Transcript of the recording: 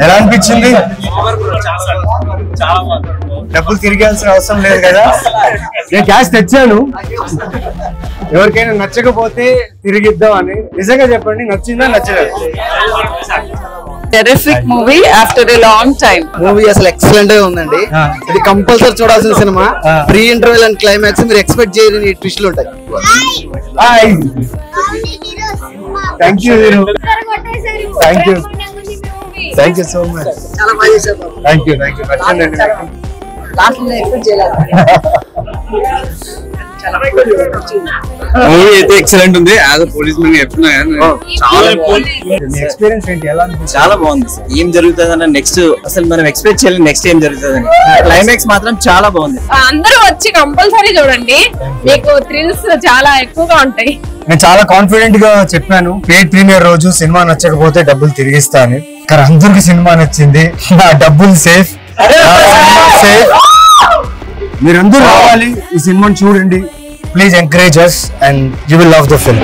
ఎలా అనిపించింది? డబ్బులు తిరిగాల్సిన అవసరం లేదు కదా. నేను క్యాష్ తెచ్చాను, ఎవరికైనా నచ్చకపోతే తిరిగిద్దాం అని. నిజంగా చెప్పండి, నచ్చిందా నచ్చలేదు? Terrific movie after a long time. Movie అసలు ఎక్సలెంట్ గా ఉందండి. ఇది కంపల్సరీ చూడాల్సిన సినిమా. ప్రీ ఇంటర్వెల్ అండ్ క్లైమాక్స్ మీరు ఎక్స్పెక్ట్ చేయని ట్విస్టులు ఉంటాయి. Thank you thank you thank you so much. చాలా బాగా చేశారు. థ్యాంక్ యూ నచ్చండి. మూవీ అయితే ఎక్సలెంట్ ఉంది. యాజ్ అ పోలీస్ మ్యాన్ చెప్తున్నా ఎక్స్పీరియన్స్ ఏంటి? ఎలా అనిపించింది? చాలా బాగుంది. ఏం జరుగుతుందన్న నెక్స్ట్ అసలు మనం ఎక్స్పెక్ట్ చేయలేదు. నెక్స్ట్ ఏం జరుగుతుందని క్లైమాక్స్ మాత్రం చాలా బాగుంది. అందరూ వచ్చి కంపల్సరీ చూడండి, మీకు థ్రిల్స్ చాలా ఎక్కువగా ఉంటాయి. నేను చాలా కాన్ఫిడెంట్ గా చెప్పాను, పేడ్ ప్రీమియర్ రోజు సినిమా నచ్చకపోతే డబ్బులు తిరిగిస్తాను. కానీ అందరికి సినిమా నచ్చింది. నా డబ్బులు సేఫ్. మీరందరూ రావాలి, ఈ సినిమాని చూడండి. Please encourage us and you will love the film.